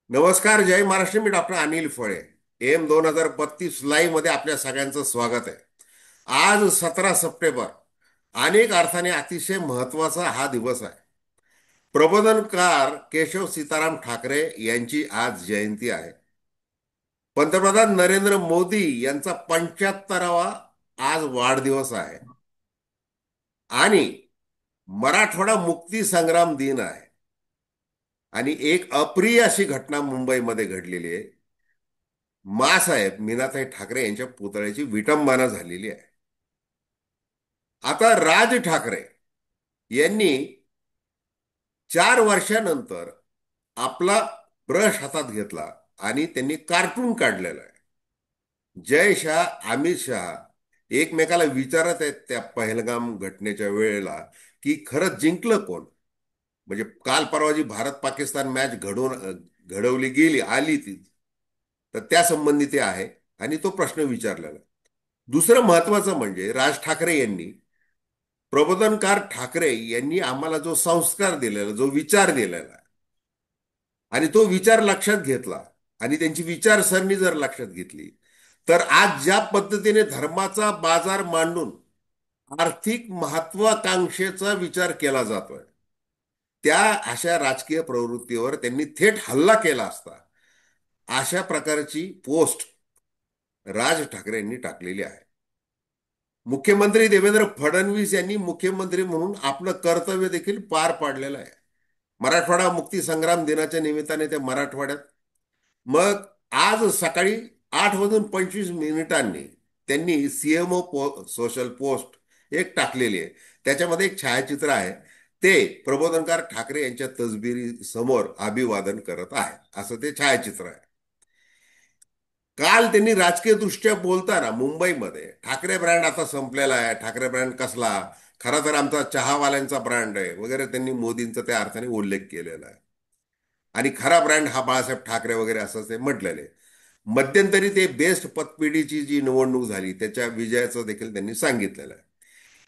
नमस्कार, जय महाराष्ट्र. मी डॉक्टर अनिल फळे. M 2032 live मध्ये आपल्या सगळ्यांचं स्वागत आहे. आज 17 सप्टेंबर, अनेक अर्थाने अतिशय महत्वाचा हा दिवस आहे. प्रबोधनकार केशव सीताराम ठाकरे यांची आज जयंती आहे. पंतप्रधान नरेंद्र मोदी यांचा 75वा आज वाढदिवस आहे. आणि मराठवाडा मुक्ती संग्राम दिन आहे. आणि एक अप्रिय अशी घटना मुंबईमध्ये घडलेली आहे. मासाहेब मीनाताई ठाकरे यांच्या पुतळ्याची विटंबना झालेली आहे. आता राज ठाकरे यांनी 4 वर्षानंतर आपला ब्रश हातात घेतला आणि त्यांनी कार्टून काढलेलं आहे. जय शाह, अमित शाह एकमेकाला विचारत आहेत त्या पहलगाम घटनेच्या वेळेला की खरंच जिंकलं कोण. म्हणजे काल परवा जी भारत पाकिस्तान मॅच घडवली गेली आली ती, तर त्या संबंधी ते आहे. आणि तो प्रश्न विचारलेला आहे. दुसरं महत्वाचं म्हणजे राज ठाकरे यांनी, प्रबोधनकार ठाकरे यांनी आम्हाला जो संस्कार दिलेला, जो विचार दिलेला आणि तो विचार लक्षात घेतला आणि त्यांची विचारसरणी जर लक्षात घेतली, तर आज ज्या पद्धतीने धर्माचा बाजार मांडून आर्थिक महत्वाकांक्षेचा विचार केला जातोय, त्या अशा राजकीय प्रवृत्तीवर त्यांनी थेट हल्ला केला असता. अशा प्रकारची पोस्ट राज ठाकरे यांनी टाकलेली आहे. मुख्यमंत्री देवेंद्र फडणवीस यांनी मुख्यमंत्री म्हणून आपलं कर्तव्य देखील पार पाडलेलं आहे. मराठवाडा मुक्ती संग्राम दिनाच्या निमित्ताने ते मराठवाड्यात. मग आज सकाळी 8 वाजून 25 मिनिटांनी त्यांनी सीएमओ सोशल पोस्ट एक टाकलेली आहे. त्याच्यामध्ये एक छायाचित्र आहे. ते प्रबोधनकार ठाकरे यांच्या तसबिरी समोर अभिवादन करत आहे, असं ते छायाचित्र आहे. काल त्यांनी राजकीय दृष्ट्या बोलताना मुंबईमध्ये ठाकरे ब्रँड आता संपलेला आहे, ठाकरे ब्रँड कसला, खरा तर आमचा चहावाल्यांचा ब्रँड आहे वगैरे, त्यांनी मोदींचा त्या अर्थाने उल्लेख केलेला आहे. आणि खरा ब्रँड हा बाळासाहेब ठाकरे वगैरे असं ते म्हटलेले. मध्यंतरी ते बेस्ट पतपेढीची जी निवडणूक झाली त्याच्या विजयाचं देखील त्यांनी सांगितलेलं आहे.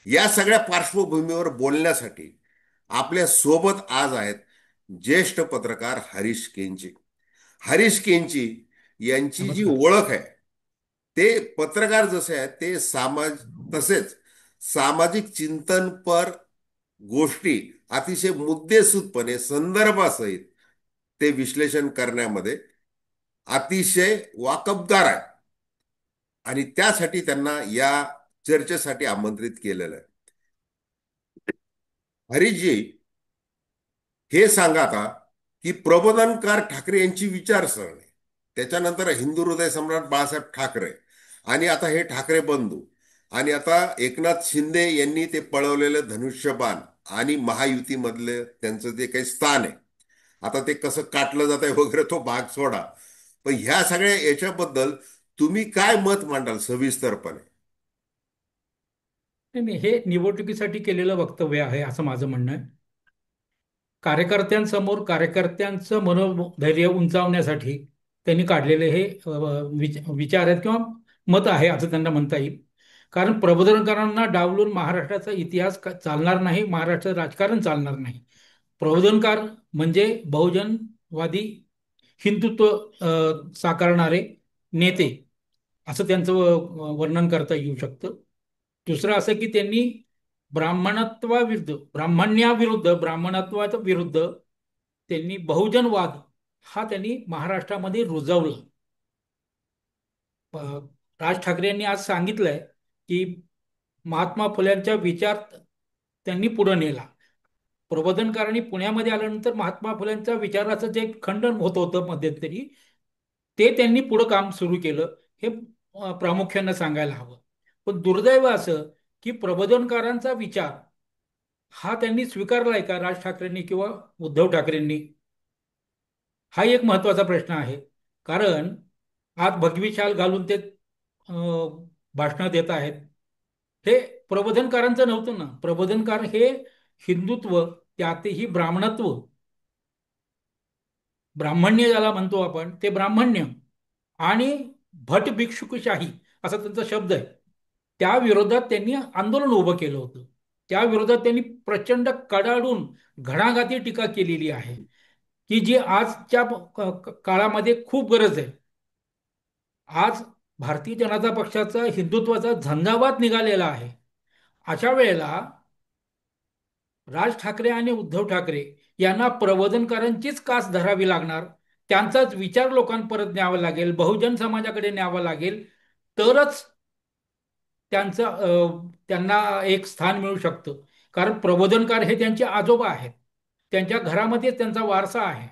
या सगळ्या पार्श्वभूमीवर बोलण्यासाठी आपल्या सोबत आज आहेत ज्येष्ठ पत्रकार हरीश केंची. हरीश केंची यांची जी नमस्कार. ओळख आहे, ते पत्रकार जसे आहेत ते तसेच सामाजिक चिंतनपर गोष्टी अतिशय मुद्देसूदपणे संदर्भासहित ते विश्लेषण करण्यामध्ये अतिशय वाकबगार आहे. आणि त्यासाठी त्यांना या चर्चेसाठी आमंत्रित केलेलं आहे. हरीशजी, हे सांगा आता की प्रबोधनकार ठाकरे यांची विचारसरणी, त्याच्यानंतर हिंदू हृदय सम्राट बाळासाहेब ठाकरे, आणि आता हे ठाकरे बंधू, आणि आता एकनाथ शिंदे यांनी ते पळवलेलं धनुष्यबाण, आणि महायुतीमधले त्यांचं जे काही स्थान आहे, आता ते कसं काटलं जात आहे वगैरे तो भाग सोडा. पण ह्या सगळ्या याच्याबद्दल तुम्ही काय मत मांडाल सविस्तरपणे? नाही नाही, हे निवडणुकीसाठी केलेलं वक्तव्य आहे असं माझं म्हणणं आहे. कार्यकर्त्यांसमोर कार्यकर्त्यांचं मनोधैर्य उंचावण्यासाठी त्यांनी काढलेले हे विचार आहेत किंवा मत आहे असं त्यांना म्हणता येईल. कारण प्रबोधनकारांना डावलून महाराष्ट्राचा इतिहास चालणार नाही, महाराष्ट्राचं राजकारण चालणार नाही. प्रबोधनकार म्हणजे बहुजनवादी हिंदुत्व साकारणारे नेते असं त्यांचं वर्णन करता येऊ शकतं. दुसरं असं की त्यांनी ब्राह्मण्याविरुद्ध ब्राह्मणत्वाच्या विरुद्ध त्यांनी बहुजनवाद हा त्यांनी महाराष्ट्रामध्ये रुजवला. अ, राज ठाकरे यांनी आज सांगितलंय की महात्मा फुल्यांचा विचार त्यांनी पुढे नेला. प्रबोधनकारांनी पुण्यामध्ये आल्यानंतर महात्मा फुल्यांच्या विचाराचं जे खंडन होत होतं मध्यंतरी, ते त्यांनी पुढं काम सुरू केलं. हे प्रामुख्यानं सांगायला हवं. पण दुर्दैव असं की प्रबोधनकारांचा विचार हा त्यांनी स्वीकारलाय का राज ठाकरेंनी किंवा उद्धव ठाकरेंनी? हा एक महत्वाचा प्रश्न आहे. कारण आज भगवी शाल घालून ते भाषणं देत आहेत. हे प्रबोधनकारांचं नव्हतं ना. प्रबोधनकार हे हिंदुत्व, त्यातही ब्राह्मणत्व, ब्राह्मण्य ज्याला म्हणतो आपण ते ब्राह्मण्य, आणि भट भिक्षुकशाही असा त्यांचा शब्द आहे. त्या विरोधात त्यांनी आंदोलन उभं केलं होतं. त्या विरोधात त्यांनी प्रचंड कडाडून घणाघाती टीका केलेली आहे की जी आजच्या काळामध्ये खूप गरज आहे. आज भारतीय जनता पक्षाचा हिंदुत्वाचा झंझावात निघालेला आहे. अशा वेळेला राज ठाकरे आणि उद्धव ठाकरे यांना प्रबोधनकारांचीच कास धरावी लागणार. त्यांचाच विचार लोकांपर्यंत न्यावा लागेल, बहुजन समाजाकडे न्यावा लागेल, तरच त्यांना एक स्थान मिळू शकतं. कारण प्रबोधनकार हे त्यांचे आजोबा आहेत, त्यांच्या घरामध्ये त्यांचा वारसा आहे.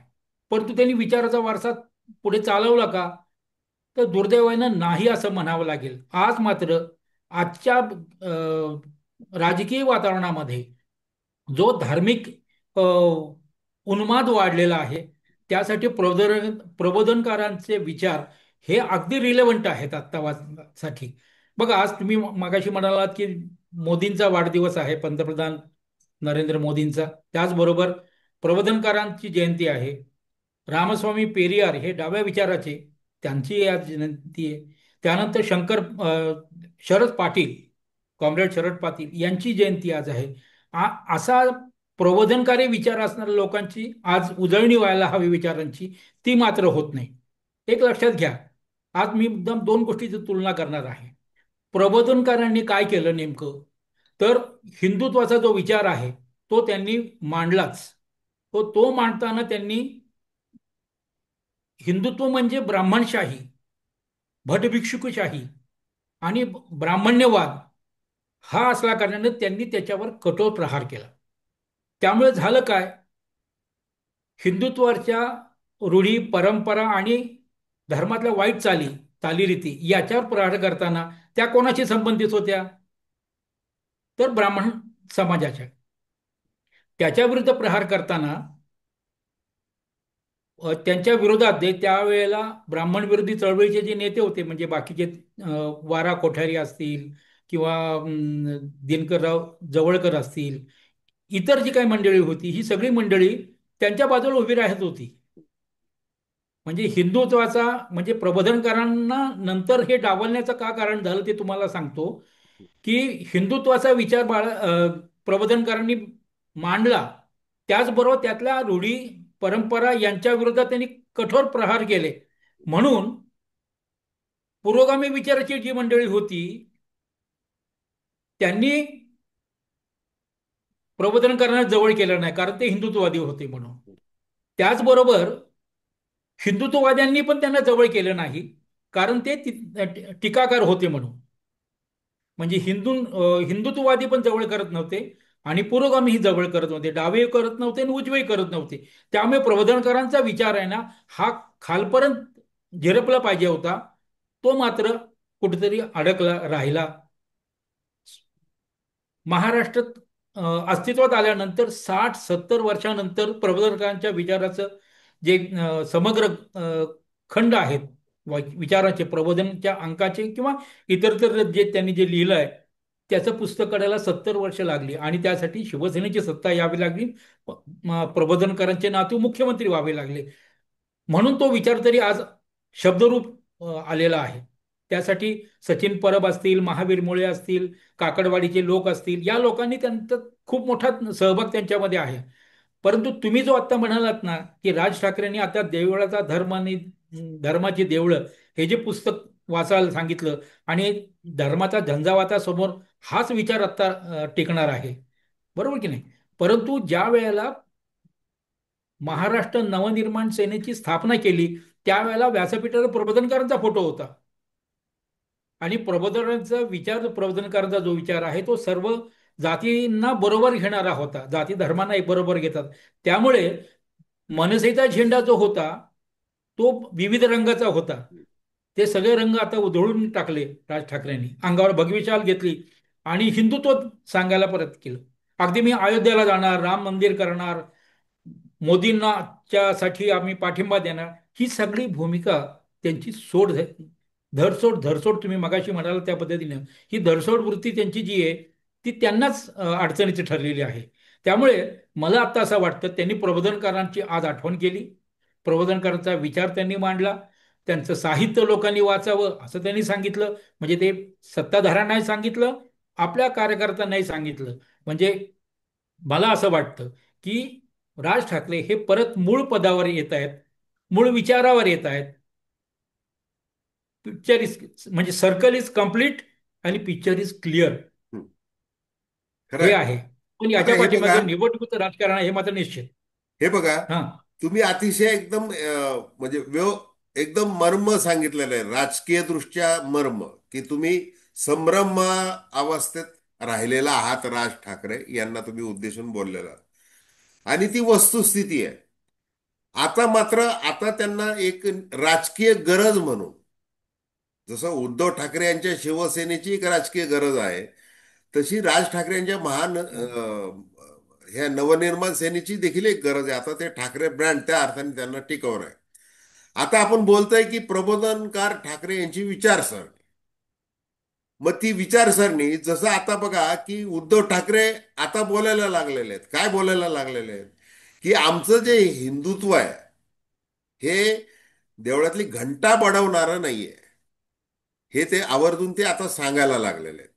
परंतु त्यांनी विचाराचा वारसा पुढे चालवला का? तर दुर्दैवानं नाही असं म्हणावं लागेल. आज मात्र आजच्या राजकीय वातावरणामध्ये जो धार्मिक अ, उन्माद वाढलेला आहे, त्यासाठी प्रबोधनकारांचे विचार हे अगदी रिलेव्हंट आहेत आत्तासाठी. बघा, आज तुम्ही मगाशी म्हणालात की मोदींचा वाढदिवस आहे, पंतप्रधान नरेंद्र मोदींचा. त्याचबरोबर प्रबोधनकारांची जयंती आहे. रामस्वामी पेरियार हे डाव्या विचाराचे, त्यांची आज जयंती आहे. त्यानंतर शरद पाटील, कॉम्रेड शरद पाटील यांची जयंती आज आहे. असा प्रबोधनकारी विचार असणाऱ्या लोकांची आज उजळणी व्हायला हवी विचारांची, ती मात्र होत नाही. एक लक्षात घ्या, आज मी एकदम दोन गोष्टीची तुलना करणार आहे. प्रबोधनकारांनी काय केलं नेमकं, तर हिंदुत्वाचा जो विचार आहे तो त्यांनी मांडलाच. तो मांडताना त्यांनी हिंदुत्व म्हणजे ब्राह्मणशाही, भटभिक्षुकशाही आणि ब्राह्मण्यवाद हा असल्या कारणाने त्यांनी त्याच्यावर कठोर प्रहार केला. त्यामुळे झालं काय, हिंदुत्वाच्या रूढी परंपरा आणि धर्मातल्या वाईट चालीरीती याच्यावर प्रहार करताना त्या कोणाशी संबंधित होत्या, तर ब्राह्मण समाजाच्या. त्याच्या विरुद्ध प्रहार करताना त्यांच्या विरोधात त्यावेळेला ब्राह्मण विरोधी चळवळीचे जे नेते होते, म्हणजे बाकीचे वारा कोठारी असतील किंवा दिनकरराव जवळकर असतील, इतर जी काही मंडळी होती, ही सगळी मंडळी त्यांच्या बाजूला उभी राहत होती. म्हणजे हिंदुत्वाचा, म्हणजे प्रबोधनकारांना नंतर हे डावलण्याचं का कारण झालं ते तुम्हाला सांगतो. की हिंदुत्वाचा विचार प्रबोधनकारांनी मांडला, त्याचबरोबर त्यातल्या रूढी परंपरा यांच्या विरोधात त्यांनी कठोर प्रहार केले. म्हणून पुरोगामी विचाराची जी मंडळी होती, त्यांनी प्रबोधनकारांना जवळ केलं नाही, कारण ते हिंदुत्ववादी होते म्हणून. त्याचबरोबर हिंदुत्ववाद्यांनी पण त्यांना जवळ केलं नाही, कारण ते टीकाकार होते म्हणून. म्हणजे हिंदुत्ववादी पण जवळ करत नव्हते आणि पुरोगामीही जवळ करत नव्हते, डावे करत नव्हते आणि उजवे करत नव्हते. त्यामुळे प्रबोधनकारांचा विचार आहे ना, हा खालपर्यंत झिरपला पाहिजे होता. तो मात्र कुठेतरी अडकला राहिला. महाराष्ट्रात अस्तित्वात आल्यानंतर 60-70 वर्षानंतर प्रबोधनकारांच्या विचाराचं जे समग्र खंड आहेत, विचाराचे प्रबोधनच्या अंकाचे किंवा इतर जे त्यांनी जे लिहिलं आहे, त्याचं पुस्तक काढायला 70 वर्ष लागली आणि त्यासाठी शिवसेनेची सत्ता यावी लागली. प्रबोधनकारांचे नातू मुख्यमंत्री व्हावे लागले. म्हणून तो विचार तरी आज शब्दरूप आलेला आहे. त्यासाठी सचिन परब असतील, महावीर मुळे असतील, काकडवाडीचे लोक असतील, या लोकांनी त्यांचा खूप मोठा सहभाग त्यांच्यामध्ये आहे. परंतु तुम्ही जो आता म्हणालात ना, की राज ठाकरेंनी आता देवळाचा धर्म आणि धर्माची देवळं हे जे पुस्तक वाचायला सांगितलं आणि धर्माचा झंझावातासमोर हाच विचार आता टिकणार आहे, बरोबर की नाही? परंतु ज्या वेळेला महाराष्ट्र नवनिर्माण सेनेची स्थापना केली, त्यावेळेला व्यासपीठावर प्रबोधनकारांचा फोटो होता. आणि प्रबोधनकारांचा जो विचार आहे तो सर्व जातींना बरोबर घेणारा होता, जाती धर्मांना एक बरोबर घेतात. त्यामुळे मनसेचा झेंडा जो होता तो विविध रंगाचा होता. ते सगळे रंग आता उधळून टाकले राज ठाकरेंनी, अंगावर भगवी शाल घेतली आणि हिंदुत्व सांगायला परत केलं. अगदी मी अयोध्येला जाणार, राम मंदिर करणार, मोदींना साठी आम्ही पाठिंबा देणार, ही सगळी भूमिका त्यांची धरसोड तुम्ही मगाशी म्हणाल त्या पद्धतीनं, ही धरसोड वृत्ती त्यांची जी आहे ती त्यांनाच अडचणीची ठरलेली आहे. त्यामुळे मला आता असं वाटतं, त्यांनी प्रबोधनकारांची आज आठवण केली, प्रबोधनकारांचा विचार त्यांनी मांडला, त्यांचं साहित्य लोकांनी वाचावं असं त्यांनी सांगितलं. म्हणजे ते सत्ताधाऱ्यांनाही सांगितलं, आपल्या कार्यकर्त्यांनाही सांगितलं. म्हणजे मला असं वाटतं की राज ठाकरे हे परत मूळ पदावर येत आहेत, मूळ विचारावर येत आहेत. पिक्चर इज म्हणजे सर्कल इज कम्प्लीट आणि पिक्चर इज क्लिअर, हं. खरं हे आहे. आहे. पण आता याच्या हे बघा, पाठीमागे निवडणुकीचं राजकारण आहे हे मात्र निश्चित. हे बघा, हा. तुम्ही अतिशय एकदम म्हणजे एकदम मर्म सांगितलेलं आहे, राजकीय दृष्ट्या मर्म, की तुम्ही संभ्रम अवस्थेत राहिलेला आहात राज ठाकरे यांना तुम्ही उद्देशून बोललेला आहात. आणि ती वस्तुस्थिती आहे. आता मात्र आता त्यांना एक राजकीय गरज म्हणून, जसं उद्धव ठाकरे यांच्या शिवसेनेची एक राजकीय गरज आहे, तशी राज ठाकरे यांच्या महान ह्या नवनिर्माण सेनेची देखील एक गरज आहे. आता ते ठाकरे ब्रँड त्या अर्थाने त्यांना टिकवणं आहे. आता आपण बोलतोय की प्रबोधनकार ठाकरे यांची विचारसरणी. मग ती विचारसरणी, जसं आता बघा की उद्धव ठाकरे आता बोलायला लागलेले आहेत. काय बोलायला लागलेले आहेत? की आमचं जे हिंदुत्व आहे हे देवळातली घंटा बडवणारं नाहीये. हे ते आवर्जून ते आता सांगायला लागलेले आहेत.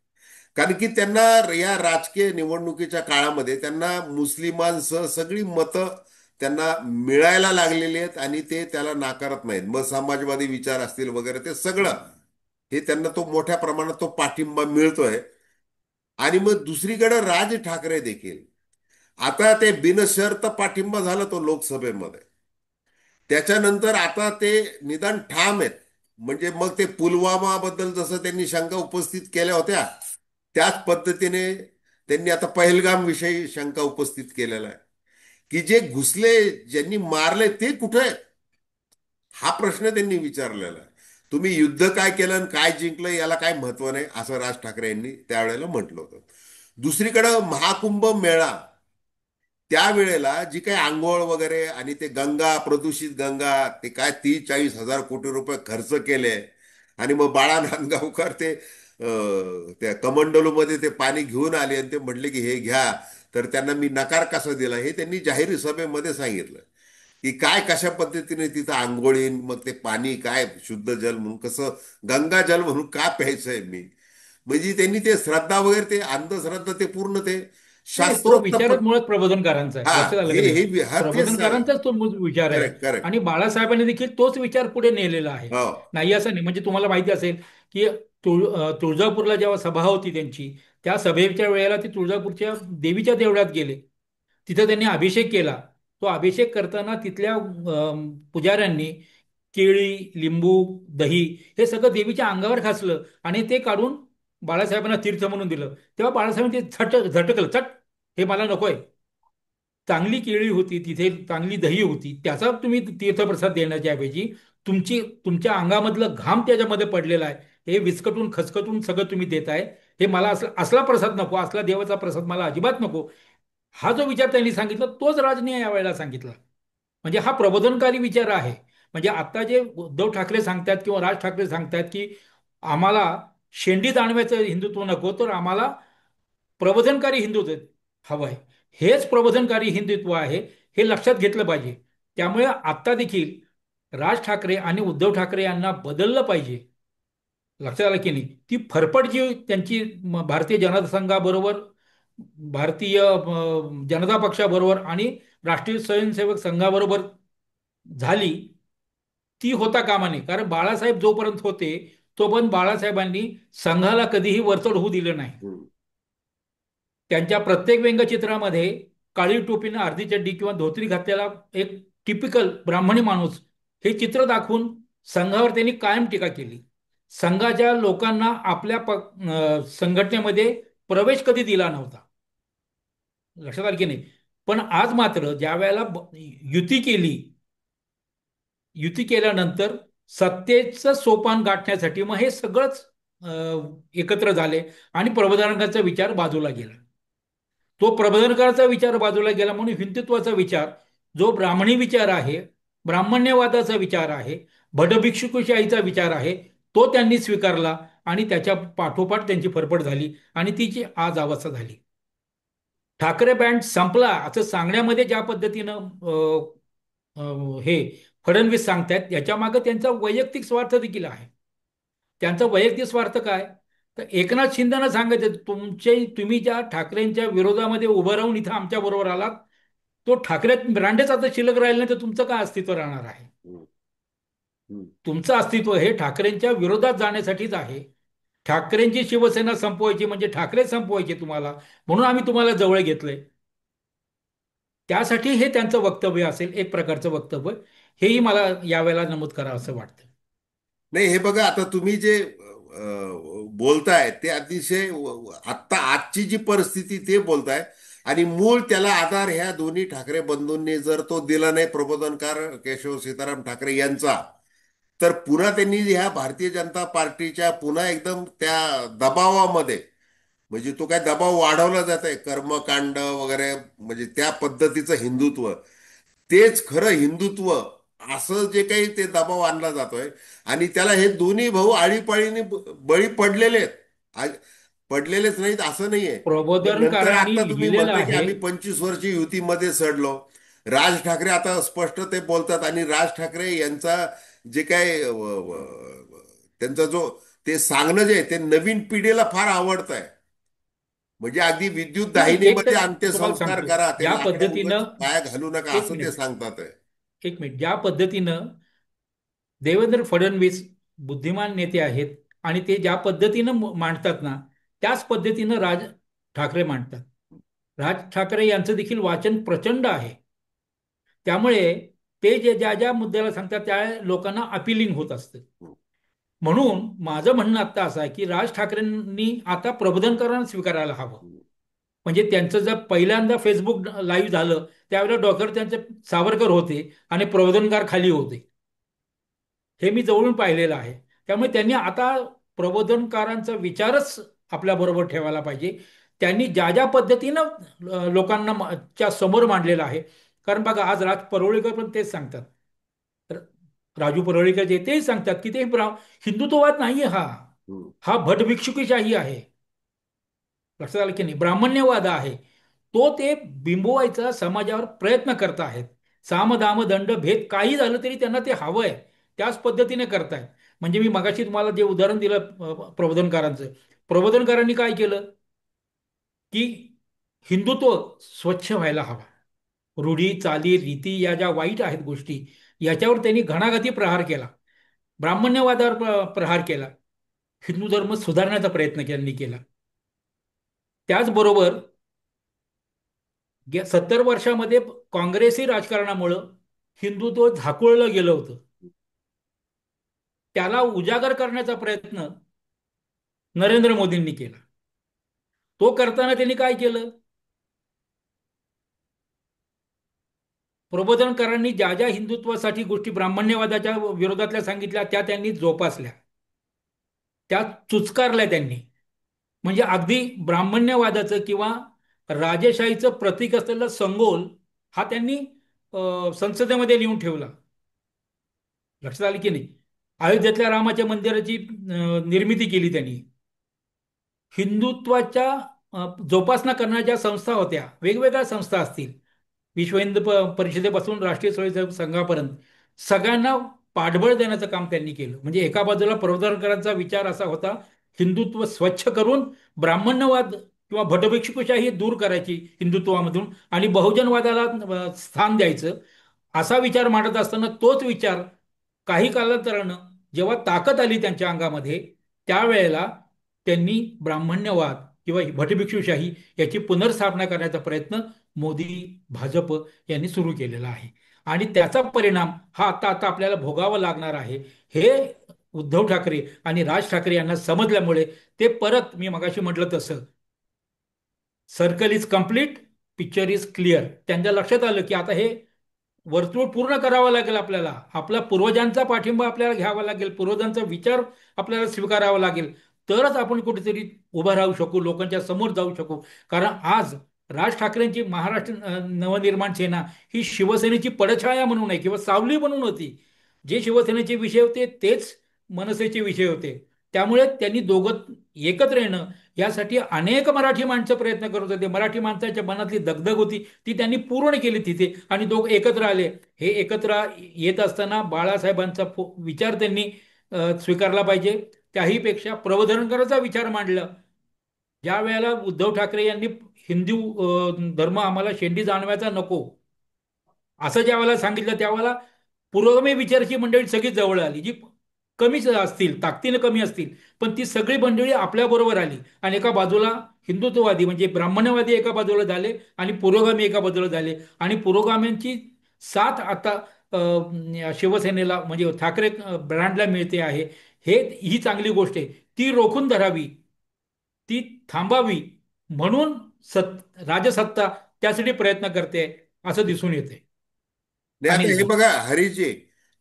कारण की त्यांना या राजकीय निवडणुकीच्या काळामध्ये त्यांना मुस्लिमांसह सगळी मतं त्यांना मिळायला लागलेली आहेत आणि ते त्याला नाकारत नाहीत. मग समाजवादी विचार असतील वगैरे ते सगळं, हे त्यांना तो मोठ्या प्रमाणात तो पाठिंबा मिळतोय. आणि मग दुसरीकडे राज ठाकरे देखील आता ते बिनशर्त पाठिंबा झाला तो लोकसभेमध्ये. त्याच्यानंतर आता ते निदान ठाम आहेत. म्हणजे मग ते पुलवामा बद्दल जसं त्यांनी शंका उपस्थित केल्या होत्या, त्याच पद्धतीने त्यांनी आता पहलगाम विषयी शंका उपस्थित केलेला आहे, की जे घुसले, ज्यांनी मारले ते कुठे आहेत? हा प्रश्न त्यांनी विचारलेला आहे. तुम्ही युद्ध काय केलं आणि काय जिंकलं याला काय महत्व नाही, असं राज ठाकरे यांनी त्यावेळेला म्हटलं होतं. दुसरीकडं महाकुंभ मेळा, त्यावेळेला जी काही आंघोळ वगैरे आणि ते गंगा, प्रदूषित गंगा, ते काय 30-40 हजार कोटी रुपये खर्च केले. आणि मग बाळा नांदगावकर ते त्या कमंडलूमध्ये ते पाणी घेऊन आले आणि ते म्हटले की हे घ्या. तर त्यांना मी नकार कसा दिला हे त्यांनी जाहीर सभेमध्ये सांगितलं, की काय कशा पद्धतीने तिथं आंघोळीन, मग ते पाणी काय शुद्ध जल म्हणून कसं, गंगा जल म्हणून का प्यायचंय मी. म्हणजे त्यांनी ते श्रद्धा वगैरे, ते अंधश्रद्धा, ते पूर्ण ते नाही, तो शास्त्रोक्त विचारच मुळात प्रबोधनकारांचा हा आहे, लक्षात आलं हे का हे नाही? हा तेच प्रबोधनकारांचाच तो मूळ विचार आहे. Correct correct. आणि बाळासाहेबांनी देखील तोच विचार पुढे नेलेला आहे. हो. नाही असं नाही. म्हणजे तुम्हाला माहिती असेल की तुळजापूरला जेव्हा सभा होती त्यांची, त्या सभेच्या वेळेला ते तुळजापूरच्या देवीच्या देवळात गेले. तिथे त्यांनी अभिषेक केला. तो अभिषेक करताना तिथल्या पुजाऱ्यांनी केळी, लिंबू, दही हे सगळं देवीच्या अंगावर घासलं आणि ते काढून बाळासाहेबांना तीर्थ म्हणून दिलं. तेव्हा बाळासाहेबांनी ते झटकलं, चट, हे मला नकोय. चांगली केळी होती तिथे, चांगली दही होती, त्याचा तुम्ही तीर्थप्रसाद देण्याच्या ऐवजी तुमच्या अंगामधलं घाम त्याच्यामध्ये पडलेला आहे, हे विस्कटून खसकटून सगळं तुम्ही देताय. हे मला असला असला प्रसाद नको, असला देवाचा प्रसाद मला अजिबात नको. हा जो विचार त्यांनी सांगितला तोच राजने यावेळेला सांगितला. म्हणजे हा प्रबोधनकारी विचार आहे. म्हणजे आता जे उद्धव ठाकरे सांगतात किंवा राज ठाकरे सांगतात की आम्हाला शेंडी दाणव्याचं हिंदुत्व नको, तर आम्हाला प्रबोधनकारी हिंदुत्व हवं आहे. हेच प्रबोधनकारी हिंदुत्व आहे, हे लक्षात घेतलं पाहिजे. त्यामुळे आता देखील राज ठाकरे आणि उद्धव ठाकरे यांना बदललं पाहिजे. लक्षात आलं की नाही? ती फरफट जी त्यांची भारतीय जनता संघाबरोबर, भारतीय जनता पक्षाबरोबर आणि राष्ट्रीय स्वयंसेवक संघाबरोबर झाली, ती होता कामा नये. कारण बाळासाहेब जोपर्यंत होते तोपर्यंत बाळासाहेबांनी संघाला कधीही वरचढ होऊ दिलं नाही. हम्म. त्यांच्या प्रत्येक व्यंगचित्रामध्ये काळी टोपीनं अर्धी चड्डी किंवा धोत्री घातलेला एक टिपिकल ब्राह्मणी माणूस हे चित्र दाखवून संघावर त्यांनी कायम टीका केली. संघाच्या लोकांना आपल्या संघटनेमध्ये प्रवेश कधी दिला नव्हता. लक्षात आलं की नाही? पण आज मात्र ज्या वेळेला युती केली, युती केल्यानंतर सत्तेचं सोपान गाठण्यासाठी मग हे सगळंच एकत्र झाले आणि प्रबोधनकांचा विचार बाजूला गेला. तो प्रबोधनकाराचा विचार बाजूला गेला म्हणून हिंदुत्वाचा विचार, जो ब्राह्मणी विचार आहे, ब्राह्मण्यवादाचा विचार आहे, भटभिक्षुकशाहीचा विचार आहे, तो त्यांनी स्वीकारला आणि त्याच्या पाठोपाठ त्यांची फरफड झाली आणि तिची आज अवस्था झाली. ठाकरे बँड संपला असं सांगण्यामध्ये ज्या पद्धतीनं हे फडणवीस सांगतायत, याच्या मागे त्यांचा वैयक्तिक स्वार्थ देखील आहे. त्यांचा वैयक्तिक स्वार्थ काय? तर एकनाथ शिंदेना सांगायचं, तुम्ही ज्या ठाकरेंच्या विरोधामध्ये उभं राहून इथं आमच्या बरोबर आलात, तो ठाकरे ब्रँडच आता शिल्लक राहिला नाही तर तुमचं काय अस्तित्व राहणार आहे? हम्म, हम्म. तुमचं अस्तित्व हे ठाकरेंच्या विरोधात जाण्यासाठीच आहे. ठाकरेंची शिवसेना संपवायची म्हणजे ठाकरे संपवायचे तुम्हाला, म्हणून आम्ही तुम्हाला जवळ घेतलंय. त्यासाठी हे त्यांचं वक्तव्य असेल, एक प्रकारचं वक्तव्य. हेही मला यावेळेला नमूद करावं असं वाटतं. नाही, हे बघा, आता तुम्ही जे बोलताय ते अतिशय आत्ता आजची जी परिस्थिती ते बोलताय. आणि मूळ त्याला आधार ह्या दोन्ही ठाकरे बंधूंनी जर तो दिला नाही, प्रबोधनकार केशव सीताराम ठाकरे यांचा, तर पुन्हा त्यांनी ह्या भारतीय जनता पार्टीच्या पुन्हा एकदम त्या दबावामध्ये, म्हणजे तो काय दबाव वाढवला जात आहे कर्मकांड वगैरे, म्हणजे त्या पद्धतीचं हिंदुत्व, तेच खरं हिंदुत्व असं जे काही ते दबाव आणला जातोय. आणि त्याला हे दोन्ही भाऊ आळीपाळीने बळी पडलेले आहेत. पडलेलेच नाहीत असं नाहीये. पण नंतर प्रबोधनकारांनी आता तुम्ही लिहिलेलं म्हणताय की आहे. आम्ही 25 वर्ष युतीमध्ये सडलो. राज ठाकरे आता स्पष्ट ते बोलतात, आणि राज ठाकरे यांचा जे काय त्यांचा जो ते सांगणं जे आहे ते नवीन पिढीला फार आवडत आहे. म्हणजे अगदी विद्युत नाही, एक दाहिनीमध्ये तर तुम्हाला अंत्यसंस्कार सांगतो, करा, ते ज्या लाकडं उगाच पद्धतीनं, पाया घालू नका एक असं ते मिनिट, सांगतात आहे. एक मिनिट, ज्या पद्धतीनं देवेंद्र फडणवीस बुद्धिमान नेते आहेत आणि ते ज्या पद्धतीनं मांडतात ना, त्याच पद्धतीनं राज ठाकरे मांडतात. राज ठाकरे यांचं देखील वाचन प्रचंड आहे. त्यामुळे ते जे ज्या ज्या मुद्द्याला सांगतात त्या लोकांना अपिलिंग होत असतं. म्हणून माझं म्हणणं आता असं आहे की राज ठाकरेंनी आता प्रबोधनकारांना स्वीकारायला हवं. म्हणजे त्यांचं जर पहिल्यांदा फेसबुक लाईव्ह झालं त्यावेळेला डॉक्टर त्यांचे सावरकर होते आणि प्रबोधनकार खाली होते. हे मी जवळून पाहिलेलं आहे. त्यामुळे त्यांनी आता प्रबोधनकारांचा विचारच आपल्याबरोबर ठेवायला पाहिजे. त्यांनी ज्या ज्या पद्धतीनं लोकांना च्या समोर मांडलेलं आहे. कारण बघा, आज राज परोळेकर पण तेच सांगतात. तर राजू परोळेकर जे तेच सांगतात की ते हिंदुत्ववाद नाहीये हा. हम्म. हा भटभिक्षुकीशाही आहे. लक्षात आलं की नाही? ब्राह्मण्यवाद आहे. तो ते बिंबवायचा समाजावर प्रयत्न करत आहेत. साम दाम दंड भेद काही झालं तरी त्यांना ते हवंय. त्याच पद्धतीने करतायत. म्हणजे मी मगाशी तुम्हाला जे उदाहरण दिलं प्रबोधनकारांचं, प्रबोधनकारांनी काय केलं की हिंदुत्व स्वच्छ व्हायला हवं. रूढी चाली रीती या ज्या वाईट आहेत गोष्टी, याच्यावर त्यांनी घणाघाती प्रहार केला. ब्राह्मण्यवादावर प्रहार केला. हिंदू धर्म सुधारण्याचा प्रयत्न त्यांनी केला. त्याचबरोबर 70 वर्षामध्ये काँग्रेसी राजकारणामुळं हिंदुत्व झाकोळलं गेलं होतं. त्याला उजागर करण्याचा प्रयत्न नरेंद्र मोदींनी केला. तो करताना त्यांनी काय केलं? प्रबोधनकारांनी ज्या ज्या हिंदुत्वासाठी गोष्टी ब्राह्मण्यवादाच्या विरोधातल्या सांगितल्या त्या त्यांनी जोपासल्या, त्या चुचकारल्या त्यांनी. म्हणजे अगदी ब्राह्मण्यवादाचं किंवा राजेशाहीचं प्रतीक असलेलं संगोल हा त्यांनी संसदेमध्ये लिहून ठेवला. लक्षात आलं की नाही? अयोध्येतल्या रामाच्या मंदिराची निर्मिती केली त्यांनी. हिंदुत्वाच्या जोपासना करणाऱ्या ज्या संस्था होत्या, वेगवेगळ्या संस्था असतील, विश्व हिंदू परिषदेपासून राष्ट्रीय स्वयंसेवक संघापर्यंत, सगळ्यांना पाठबळ देण्याचं काम त्यांनी केलं. म्हणजे एका बाजूला प्रबोधनकरांचा विचार असा होता, हिंदुत्व स्वच्छ करून ब्राह्मण्यवाद किंवा भटभिक्षुकशाही दूर करायची हिंदुत्वामधून आणि बहुजनवादाला स्थान द्यायचं, असा विचार मांडत असताना तोच विचार काही कालांतरानं जेव्हा ताकद आली त्यांच्या अंगामध्ये, त्यावेळेला त्यांनी ब्राह्मण्यवाद किंवा भटभिक्षुशाही याची पुनर्स्थापना करण्याचा प्रयत्न मोदी, भाजप यांनी सुरू केलेला आहे. आणि त्याचा परिणाम हा आता आता आपल्याला भोगावा लागणार आहे. हे उद्धव ठाकरे आणि राज ठाकरे यांना समजल्यामुळे ते परत, मी मगाशी म्हटलं तसं, circle is complete, picture is clear. त्यांच्या लक्षात आलं की आता हे वर्तुळ पूर्ण करावं लागेल आपल्याला. आपला पूर्वजांचा पाठिंबा आपल्याला घ्यावा लागेल, पूर्वजांचा विचार आपल्याला स्वीकारावा लागेल. तरच आपण कुठेतरी उभं राहू शकू, लोकांच्या समोर जाऊ शकू. कारण आज राज ठाकरेंची महाराष्ट्र नवनिर्माण सेना ही शिवसेनेची पडछाया म्हणून आहे किंवा सावली म्हणून होती. जे शिवसेनेचे विषय होते तेच मनसेचे विषय होते. त्यामुळे त्यांनी दोघं एकत्र येणं यासाठी अनेक मराठी माणसं प्रयत्न करत होते. मराठी माणसाच्या मनातली दगदग होती ती त्यांनी पूर्ण केली तिथे, आणि दोघं एकत्र आले. हे एकत्र येत असताना बाळासाहेबांचा विचार त्यांनी स्वीकारला पाहिजे. त्याहीपेक्षा प्रबोधनकाराचा विचार मांडला. ज्या वेळेला उद्धव ठाकरे यांनी हिंदू धर्म आम्हाला शेंडी जाणवायचा नको, असं ज्या वेळेला सांगितलं त्यावेळेला पुरोगामी विचाराची मंडळी सगळी जवळ आली, जी कमीच असतील, ताकदीनं कमी असतील, पण ती सगळी मंडळी आपल्या बरोबर आली. आणि एका बाजूला हिंदुत्ववादी म्हणजे ब्राह्मण्यवादी एका बाजूला झाले आणि पुरोगामी एका बाजूला झाले. आणि पुरोगाम्यांची साथ आता शिवसेनेला म्हणजे ठाकरे ब्रँडला मिळते आहे. ही चांगली गोष्ट आहे. ती रोखून धरावी, ती थांबावी, म्हणून राजसत्ता त्यासाठी प्रयत्न करते असं दिसून येते. नाही आता हे अनिलजी. बघा हरीजी,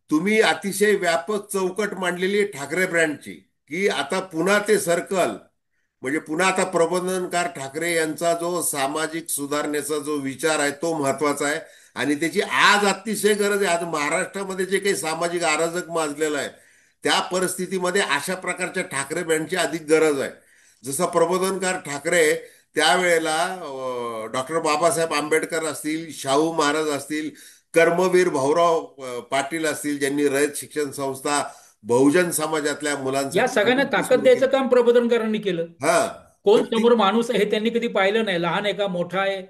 तुम्ही अतिशय व्यापक चौकट मांडलेली आहे ठाकरे ब्रँडची, की आता पुन्हा ते सर्कल, म्हणजे पुन्हा आता प्रबोधनकार ठाकरे यांचा जो सामाजिक सुधारणेचा जो विचार आहे तो महत्वाचा आहे. आणि त्याची आज अतिशय गरज आहे. आज महाराष्ट्रामध्ये जे काही सामाजिक अराजक माजलेलं आहे, त्या परिस्थितीमध्ये अशा प्रकारच्या ठाकरे ब्रँडची अधिक गरज आहे. जसं प्रबोधनकार ठाकरे त्यावेळेला डॉक्टर बाबासाहेब आंबेडकर असतील, शाहू महाराज असतील, कर्मवीर भाऊराव पाटील असतील, ज्यांनी रयत शिक्षण संस्था बहुजन समाजातल्या या मुलांसाठी सगळ्यांना अनेक ताकद सुरू द्यायचं केली. काम प्रबोधनकारांनी केलं. हा. कोण तर ती समोर माणूस आहे हे त्यांनी कधी पाहिलं नाही. लहान आहे का मोठा आहे,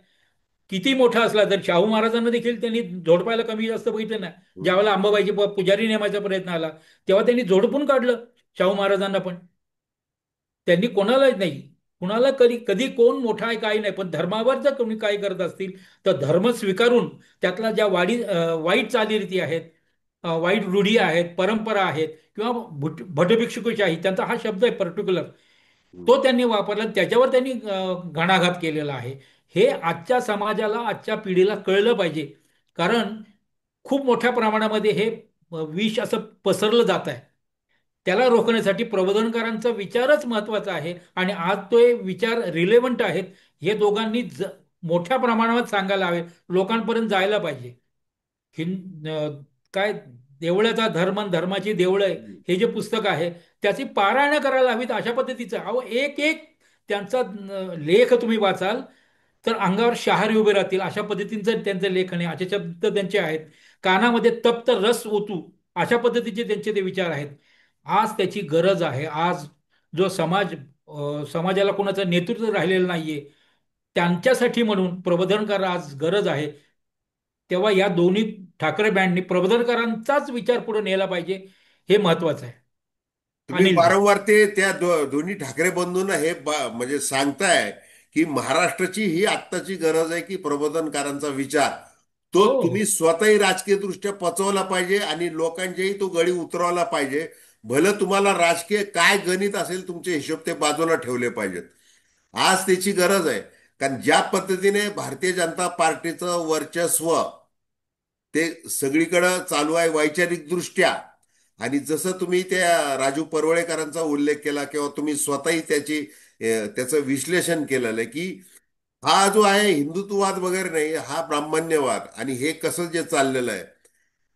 किती मोठा असला तर. शाहू महाराजांना देखील त्यांनी झोडपायला कमी जास्त बघितलं नाही. ज्यावेळेला अंबाबाईची पुजारी नेमायचा प्रयत्न आला तेव्हा त्यांनी झोडपून काढलं शाहू महाराजांना पण. त्यांनी कोणालाच नाही, कुणाला कधी कधी कोण मोठा आहे काही नाही, पण धर्मावर जर कोणी काय करत असतील तर धर्म स्वीकारून त्यातला ज्या वाईट चालीरीती आहेत, वाईट रूढी आहेत, परंपरा आहेत, किंवा भटभिक्षुकशाही त्यांचा हा शब्द आहे पर्टिक्युलर, तो त्यांनी वापरला. त्याच्यावर त्यांनी घणाघात केलेला आहे. हे आजच्या समाजाला, आजच्या पिढीला कळलं पाहिजे. कारण खूप मोठ्या प्रमाणामध्ये हे विष असं पसरलं जात आहे. त्याला रोखण्यासाठी प्रबोधनकारांचा विचारच महत्वाचा आहे. आणि आज तो हे विचार रिलेव्हंट आहेत, हे दोघांनी मोठ्या प्रमाणावर सांगायला हवे, लोकांपर्यंत जायला पाहिजे. काय देवळाचा धर्म आणि धर्माची देवळं हे जे पुस्तक आहे त्याची पारायण करायला हवीत अशा पद्धतीचं. अहो, एक एक त्यांचा लेख तुम्ही वाचाल तर अंगावर शहारे उभे राहतील अशा पद्धतीचं त्यांचं लेखन आहे. असे शब्द त्यांचे आहेत. कानामध्ये तप्त रस ओतू अशा पद्धतीचे त्यांचे ते विचार आहेत. आज त्याची गरज आहे. आज जो समाजाला कोणाचं नेतृत्व राहिलेलं नाहीये, त्यांच्यासाठी म्हणून प्रबोधनकार आज गरज आहे. तेव्हा या दोन्ही ठाकरे बँडनी प्रबोधनकारांचाच विचार पुढे नेला पाहिजे. हे महत्वाचं आहे. तुम्ही अनिलजी. वारंवार ते त्या दोन्ही ठाकरे बंधूंना हे म्हणजे सांगताय की महाराष्ट्राची ही आत्ताची गरज आहे की प्रबोधनकारांचा विचार तो हो, तुम्ही स्वतःही राजकीय दृष्ट्या पचवला पाहिजे आणि लोकांच्याही तो गळी उतरवला पाहिजे. भलं तुम्हाला राजकीय काय गणित असेल तुमचे हिशोब ते बाजूला ठेवले पाहिजेत. आज त्याची गरज आहे. कारण ज्या पद्धतीने भारतीय जनता पार्टीचं वर्चस्व ते सगळीकडं चालू आहे वैचारिक दृष्ट्या, आणि जसं तुम्ही त्या राजू परवळेकरांचा उल्लेख केला किंवा तुम्ही स्वतःही त्याचं विश्लेषण केलेलं आहे की हा जो आहे हिंदुत्ववाद वगैरे नाही, हा ब्राह्मण्यवाद, आणि हे कसं जे चाललेलं आहे,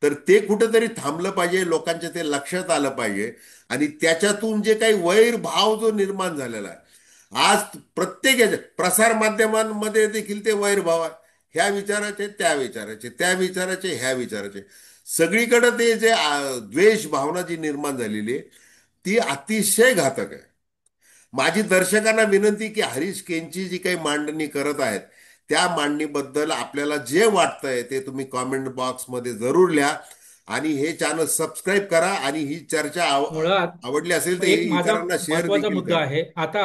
तर ते कुठेतरी थांबलं पाहिजे. लोकांच्या ते लक्षात आलं पाहिजे. आणि त्याच्यातून जे काही वैरभाव जो निर्माण झालेला आहे आज प्रत्येक प्रसार माध्यमांमध्ये देखील ते वैरभाव आहे. ह्या विचाराचे त्या विचाराचे, त्या विचाराचे ह्या विचाराचे, सगळीकडे ते जे द्वेष भावना जी निर्माण झालेली आहे ती अतिशय घातक आहे. माझी दर्शकांना विनंती की हरीश केंची जी काही मांडणी करत आहेत त्या मांडणीबद्दल आपल्याला जे वाटतंय ते तुम्ही कॉमेंट बॉक्समध्ये जरूर लिहा. आणि हे चॅनल सबस्क्राईब करा आणि ही चर्चा आवडली असेल मुळात तर एक माझा इतरांना शेअर महत्वाचा देखील मुद्दा करा. आहे. आता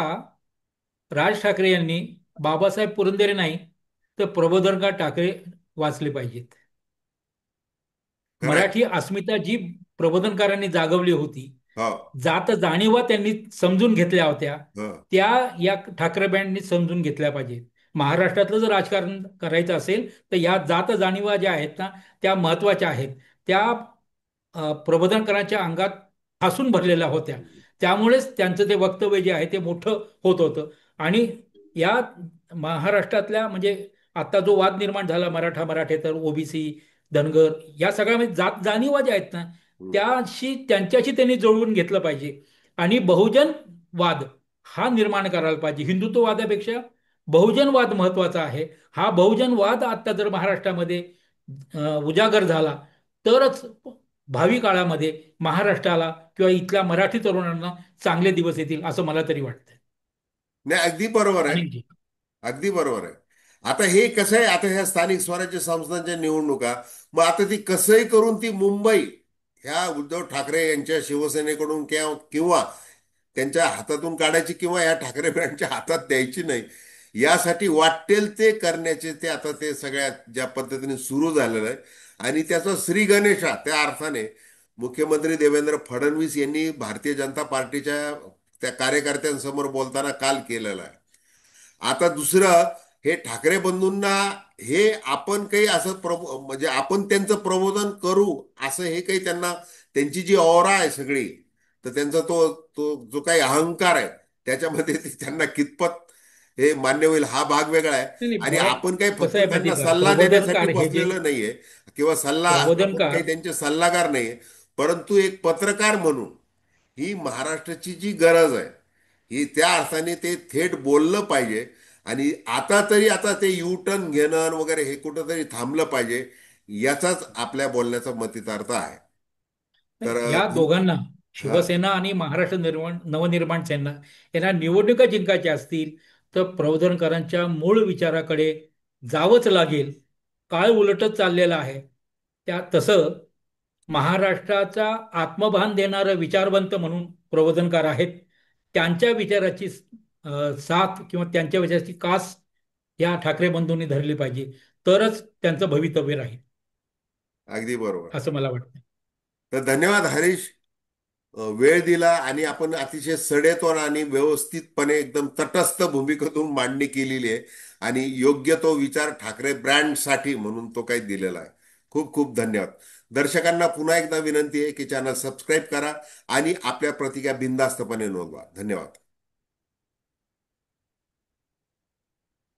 राज ठाकरे यांनी बाबासाहेब पुरंदरे नाही तर प्रबोधनकार ठाकरे वाचले पाहिजेत. खरंय. मराठी अस्मिता जी प्रबोधनकारांनी जागवली होती, हो. जात जाणीवा त्यांनी समजून घेतल्या होत्या, हो. त्या या ठाकरे बँडनी समजून घेतल्या पाहिजेत. महाराष्ट्रातलं जर राजकारण करायचं असेल तर या जात जाणीवा ज्या आहेत ना, त्या महत्वाच्या आहेत. त्या प्रबोधनकारांच्या अंगात ठासून भरलेल्या होत्या. त्यामुळेच त्यांचं ते वक्तव्य जे आहे ते मोठं होत होतं. आणि या महाराष्ट्रातल्या म्हणजे आता जो वाद निर्माण झाला मराठा मराठेतर ओबीसी धनगर या सगळ्यामध्ये जात जाणीवा ज्या आहेत ना, त्यांच्याशी त्यांनी जुळवून घेतलं पाहिजे. आणि बहुजन वाद हा निर्माण करायला पाहिजे. हिंदुत्ववादापेक्षा बहुजनवाद महत्वाचा आहे. हा बहुजनवाद आता जर महाराष्ट्रामध्ये उजागर झाला तरच भावी काळामध्ये महाराष्ट्राला किंवा इथल्या मराठी तरुणांना चांगले दिवस येतील असं मला तरी वाटतंय. नाही, अगदी बरोबर आहे. अनिलजी. अगदी बरोबर आहे. आता हे कसं आहे, आता ह्या स्थानिक स्वराज्य संस्थांच्या निवडणुका, मग आता ती कसंही करून ती मुंबई ह्या उद्धव ठाकरे यांच्या शिवसेनेकडून किंवा किंवा त्यांच्या हातातून काढायची किंवा या ठाकरे ब्रँडच्या हातात द्यायची नाही, यासाठी वाटेल ते करण्याचे ते आता ते सगळ्या ज्या पद्धतीने सुरू झालेलं आहे. आणि त्याचा श्री गणेशा त्या अर्थाने मुख्यमंत्री देवेंद्र फडणवीस यांनी भारतीय जनता पार्टीच्या त्या कार्यकर्त्यांसमोर बोलताना काल केलेलं आहे. आता दुसरं, हे ठाकरे बंधूंना हे आपण काही असं म्हणजे आपण त्यांचं प्रबोधन करू असं हे काही त्यांना, त्यांची जी ऑरा आहे सगळी, तर त्यांचा तो तो जो काही अहंकार आहे त्याच्यामध्ये ते त्यांना कितपत हे मान्य होईल हा भाग वेगळा आहे. नाही नाही, आणि मुळात आपण काही कसं फक्त आहे माहिती त्यांना आहे का, सल्ला देण्यासाठी प्रबोधनकार हे जे बसलेलं नाहीये किंवा सल्ला आपण प्रबोधनकार काही त्यांचे सल्लागार नाहीये. परंतु एक पत्रकार म्हणून ही महाराष्ट्राची जी गरज आहे, ही त्या अर्थाने ते थेट बोललं पाहिजे. आणि आता तरी आता ते यू टर्न घेणं वगैरे हे कुठंतरी थांबलं पाहिजे, याचाच आपल्या बोलण्याचा मतितार्थ आहे. तर या दोघांना, हा, शिवसेना आणि महाराष्ट्र नवनिर्माण सेना, यांना निवडणुका जिंकायच्या असतील तर प्रबोधनकारांच्या मूळ विचाराकडे जावंच लागेल. काळ उलटत चाललेला आहे. त्या तसं महाराष्ट्राचा आत्मभान देणारं विचारवंत म्हणून प्रबोधनकार आहेत. त्यांच्या विचाराची साथ किंवा त्यांच्या विचाराची कास या ठाकरे बंधूंनी धरली पाहिजे, तरच त्यांचं भवितव्य राहील अगदी बरोबर. असं मला वाटतं. तर धन्यवाद हरीश. वेळ दिला आणि आपण अतिशय सडेतोड आणि व्यवस्थितपणे एकदम तटस्थ भूमिकेतून मांडणी केलेली आहे. आणि योग्य तो विचार ठाकरे ब्रँडसाठी म्हणून तो काही दिलेला आहे. खूप खूप धन्यवाद. दर्शकांना पुन्हा एकदा विनंती आहे की चॅनल सबस्क्राईब करा आणि आपल्या प्रतिक्रिया बिनधास्तपणे नोंदवा. धन्यवाद.